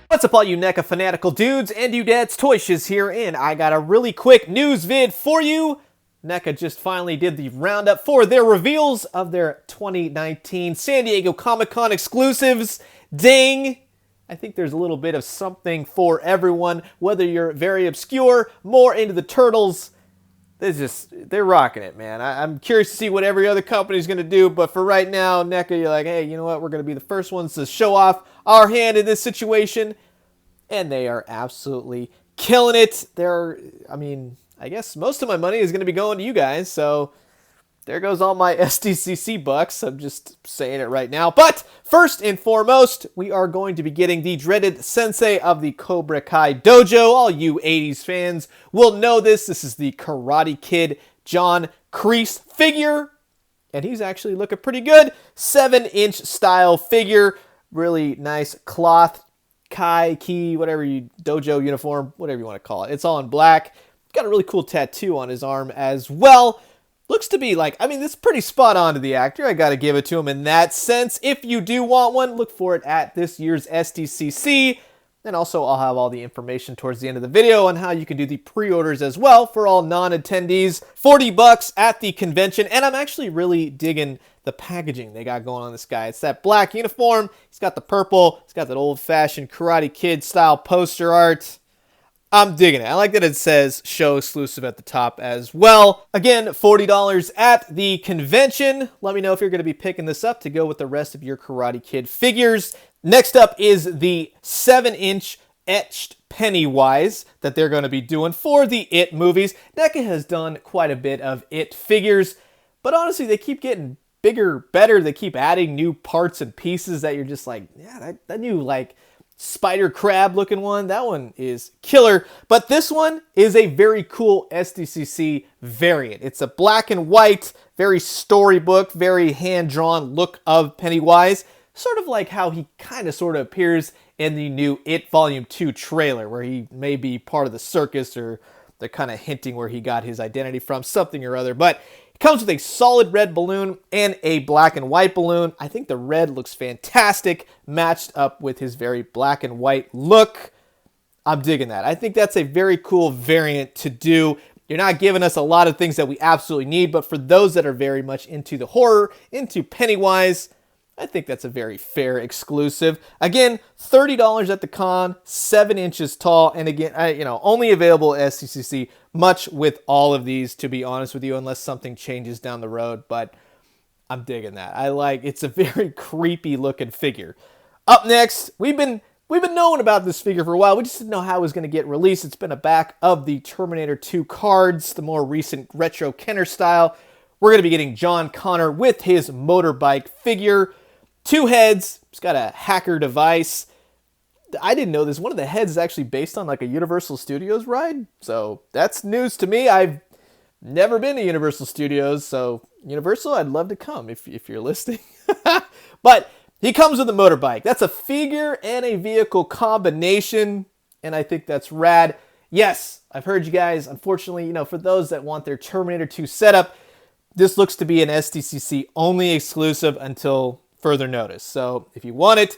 What's up all you Neca fanatical dudes and dudettes, Toy Shiz here, and I got a really quick news vid for you. Neca just finally did the roundup for their reveals of their 2019 San Diego Comic-Con exclusives. Ding! I think there's a little bit of something for everyone, whether you're very obscure, more into the Turtles. They're rocking it, man. I'm curious to see what every other company's going to do, but for right now, Neca, you're like, hey, you know what? We're going to be the first ones to show off our hand in this situation, and they are absolutely killing it. I guess most of my money is going to be going to you guys, so there goes all my Sdcc bucks. I'm just saying it right now. But first and foremost, we are going to be getting the dreaded sensei of the Cobra Kai Dojo. All you 80s fans will know this. This is the Karate Kid John Kreese figure, and he's actually looking pretty good. 7-inch style figure. Really nice cloth, dojo uniform, whatever you want to call it. It's all in black. Got a really cool tattoo on his arm as well. Looks to be it's pretty spot on to the actor. I got to give it to him in that sense. If you do want one, look for it at this year's Sdcc. And also, I'll have all the information towards the end of the video on how you can do the pre-orders as well for all non-attendees. $40 at the convention, and I'm actually really digging the packaging they got going on this guy. It's that black uniform. He's got the purple. He's got that old-fashioned Karate Kid style poster art. I'm digging it. I like that it says show exclusive at the top as well. Again, $40 at the convention. Let me know if you're going to be picking this up to go with the rest of your Karate Kid figures. Next up is the 7-inch etched Pennywise that they're going to be doing for the It movies. Neca has done quite a bit of It figures, but honestly, they keep getting bigger, better. They keep adding new parts and pieces that you're just like, yeah, that new spider crab looking one, that one is killer. But this one is a very cool Sdcc variant. It's a black and white, very storybook, very hand-drawn look of Pennywise. Sort of like how he kind of sort of appears in the new It Volume 2 trailer, where he may be part of the circus, or they're kind of hinting where he got his identity from, something or other. But it comes with a solid red balloon and a black and white balloon. I think the red looks fantastic, matched up with his very black and white look. I'm digging that. I think that's a very cool variant to do. You're not giving us a lot of things that we absolutely need, but for those that are very much into the horror, into Pennywise, I think that's a very fair exclusive. Again, $30 at the con, 7 inches tall, and again, only available at Sdcc. Much with all of these, to be honest with you, unless something changes down the road. But I'm digging that. It's a very creepy looking figure. Up next, we've been knowing about this figure for a while. We just didn't know how it was going to get released. It's been a back of the Terminator 2 cards, the more recent retro Kenner style. We're going to be getting John Connor with his motorbike figure. 2 heads. He's got a hacker device. I didn't know this. One of the heads is actually based on a Universal Studios ride. So that's news to me. I've never been to Universal Studios. So Universal, I'd love to come if you're listening. But he comes with a motorbike. That's a figure and a vehicle combination. And I think that's rad. Yes, I've heard you guys. Unfortunately, for those that want their Terminator 2 setup, this looks to be an Sdcc only exclusive until further notice. So if you want it,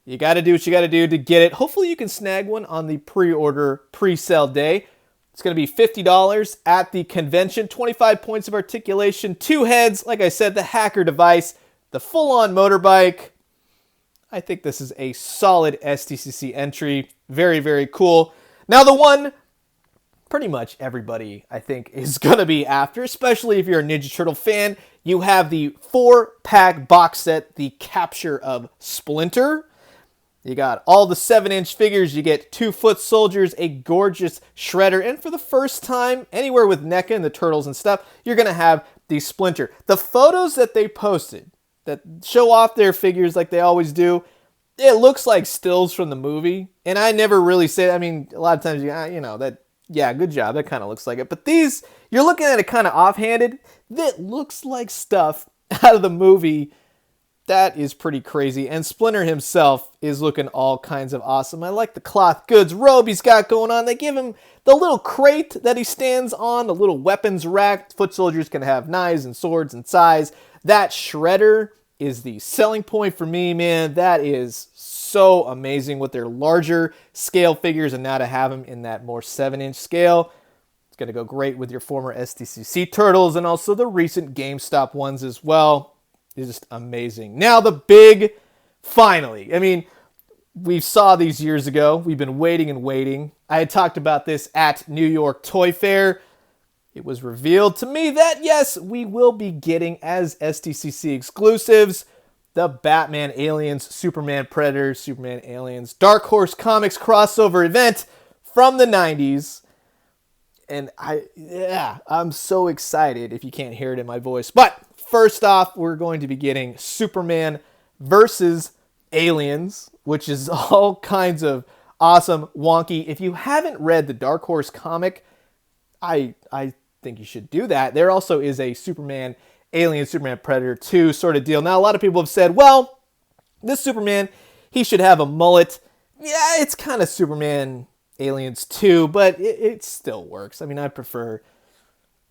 you got to do what you got to do to get it. Hopefully you can snag one on the pre-order, pre-sale day. It's going to be $50 at the convention. 25 points of articulation, 2 heads. Like I said, the hacker device, the full-on motorbike. I think this is a solid Sdcc entry. Very, very cool. Now the one pretty much everybody, I think, is going to be after, especially if you're a Ninja Turtle fan. You have the 4-pack box set, the Capture of Splinter. You got all the 7-inch figures. You get 2 foot soldiers, a gorgeous Shredder, and for the first time, anywhere with Neca and the Turtles and stuff, you're going to have the Splinter. The photos that they posted that show off their figures like they always do, it looks like stills from the movie. And I never really say, a lot of times, yeah, good job. That kind of looks like it. But these, you're looking at it kind of offhanded. That looks like stuff out of the movie. That is pretty crazy. And Splinter himself is looking all kinds of awesome. I like the cloth goods robe he's got going on. They give him the little crate that he stands on, the little weapons rack. Foot soldiers can have knives and swords and sais. That Shredder is the selling point for me, man. That is so amazing with their larger scale figures, and now to have them in that more 7-inch scale, it's going to go great with your former SDCC turtles and also the recent GameStop ones as well. It's just amazing. Now the big, finally, I mean, we saw these years ago. We've been waiting and waiting. I had talked about this at New York Toy Fair. It was revealed to me that, yes, we will be getting as SDCC exclusives the Batman Aliens, Superman Predators, Superman Aliens, Dark Horse Comics crossover event from the 90s. And I'm so excited if you can't hear it in my voice. But first off, we're going to be getting Superman versus Aliens, which is all kinds of awesome, wonky. If you haven't read the Dark Horse comic, I think you should do that. There also is a Superman Alien, Superman Predator 2 sort of deal. Now, a lot of people have said, well, this Superman, he should have a mullet. Yeah, it's kind of Superman Aliens 2, but it still works. I mean, I prefer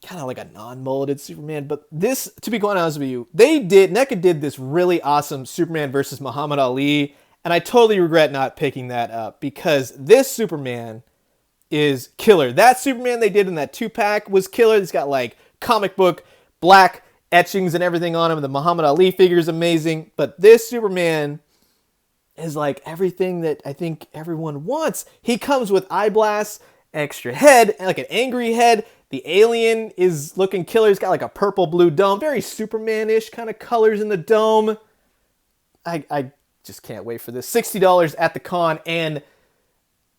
kind of like a non-mulleted Superman. But this, to be quite honest with you, NECA did this really awesome Superman versus Muhammad Ali, and I totally regret not picking that up because this Superman is killer. That Superman they did in that 2-pack was killer. It's got like comic book black etchings and everything on him. The Muhammad Ali figure is amazing, but this Superman is like everything that I think everyone wants. He comes with eye blasts, extra head, and like an angry head. The alien is looking killer. He's got like a purple blue dome, very Superman-ish kind of colors in the dome. I just can't wait for this. $60 at the con, and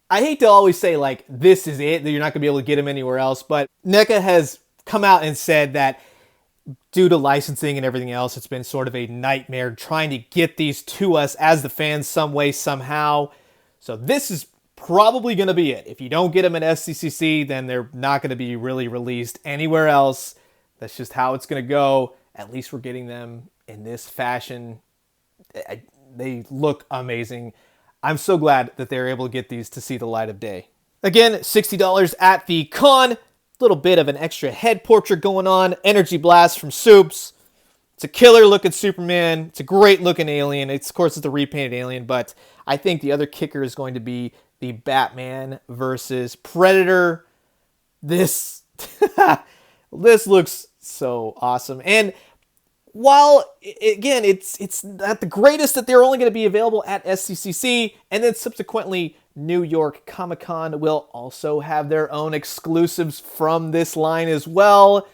I hate to always say like this is it, that you're not gonna be able to get him anywhere else, but NECA has come out and said that due to licensing and everything else, it's been sort of a nightmare trying to get these to us as the fans some way, somehow. So this is probably going to be it. If you don't get them at SDCC, then they're not going to be really released anywhere else. That's just how it's going to go. At least we're getting them in this fashion. They look amazing. I'm so glad that they're able to get these to see the light of day. Again, $60 at the con. Little bit of an extra head portrait going on. Energy blast from Soups. It's a killer looking Superman. It's a great looking alien. Of course, it's a repainted alien, but I think the other kicker is going to be the Batman versus Predator. This looks so awesome. And while, again, it's not the greatest that they're only going to be available at SDCC, and then subsequently New York Comic Con will also have their own exclusives from this line as well.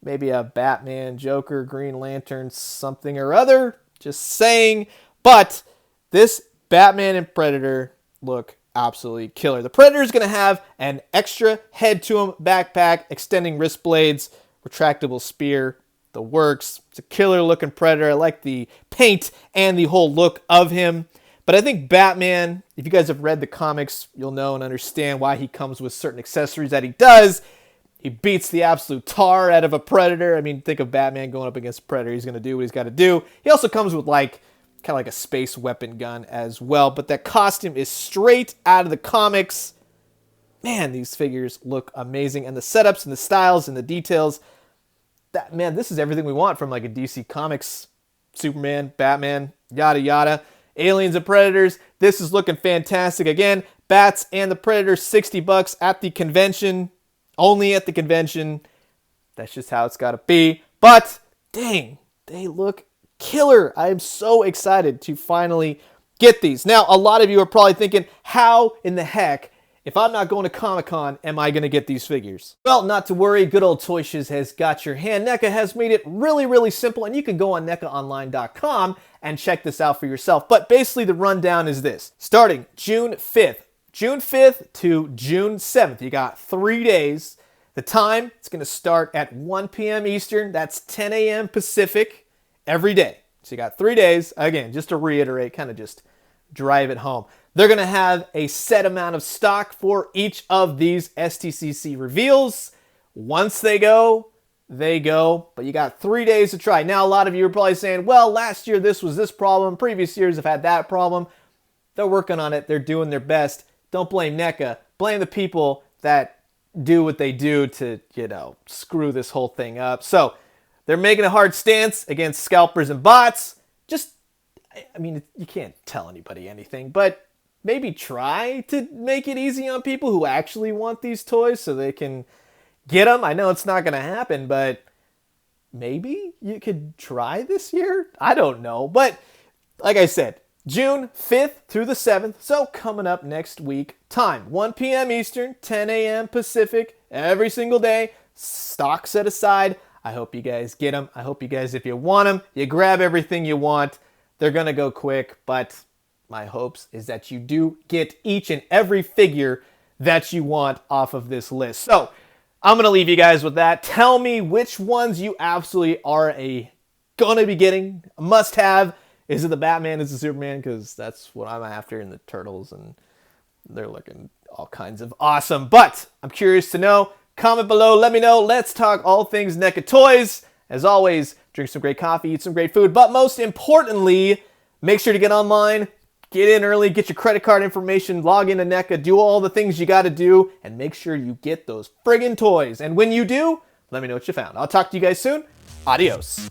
Maybe a Batman, Joker, Green Lantern, something or other. Just saying. But this Batman and Predator look absolutely killer. The Predator is going to have an extra head to him, backpack, extending wrist blades, retractable spear. The works. It's a killer looking Predator. I like the paint and the whole look of him. But I think Batman, if you guys have read the comics, you'll know and understand why he comes with certain accessories that he does. He beats the absolute tar out of a Predator. I mean, think of Batman going up against a Predator. He's going to do what he's got to do. He also comes with like kind of like a space weapon gun as well. But that costume is straight out of the comics. Man, these figures look amazing. And the setups and the styles and the details. Man, this is everything we want from like a DC Comics, Superman, Batman, yada yada. Aliens and Predators. This is looking fantastic. Again, Bats and the Predator, $60 at the convention. Only at the convention. That's just how it's got to be. But, dang, they look killer. I am so excited to finally get these. Now, a lot of you are probably thinking, how in the heck, if I'm not going to Comic-Con, am I going to get these figures? Well, not to worry. Good old Toy Shiz has got your hand. NECA has made it really, really simple, and you can go on NECAonline.com and check this out for yourself. But basically, the rundown is this. Starting June 5th to June 7th, you got 3 days. The time, it's going to start at 1 p.m. Eastern. That's 10 a.m. Pacific every day. So you got 3 days. Again, just to reiterate, kind of just drive it home. They're going to have a set amount of stock for each of these SDCC reveals. Once they go, but you got 3 days to try. Now, a lot of you are probably saying, well, last year this was this problem. Previous years have had that problem. They're working on it. They're doing their best. Don't blame NECA. Blame the people that do what they do to, screw this whole thing up. So they're making a hard stance against scalpers and bots. Just I mean, you can't tell anybody anything, but maybe try to make it easy on people who actually want these toys so they can get them. I know it's not going to happen, but maybe you could try this year. I don't know. But like I said, June 5th through the 7th. So coming up next week, time 1 p.m. Eastern, 10 a.m. Pacific, every single day. Stock set aside. I hope you guys get them. I hope you guys, if you want them, you grab everything you want. They're going to go quick, but my hopes is that you do get each and every figure that you want off of this list. So I'm going to leave you guys with that. Tell me which ones you absolutely are going to be getting. A must-have. Is it the Batman? Is it Superman? Because that's what I'm after in the Turtles, and they're looking all kinds of awesome. But I'm curious to know. Comment below. Let me know. Let's talk all things NECA toys. As always, drink some great coffee, eat some great food. But most importantly, make sure to get online. Get in early. Get your credit card information. Log into NECA. Do all the things you got to do. And make sure you get those friggin' toys. And when you do, let me know what you found. I'll talk to you guys soon. Adios.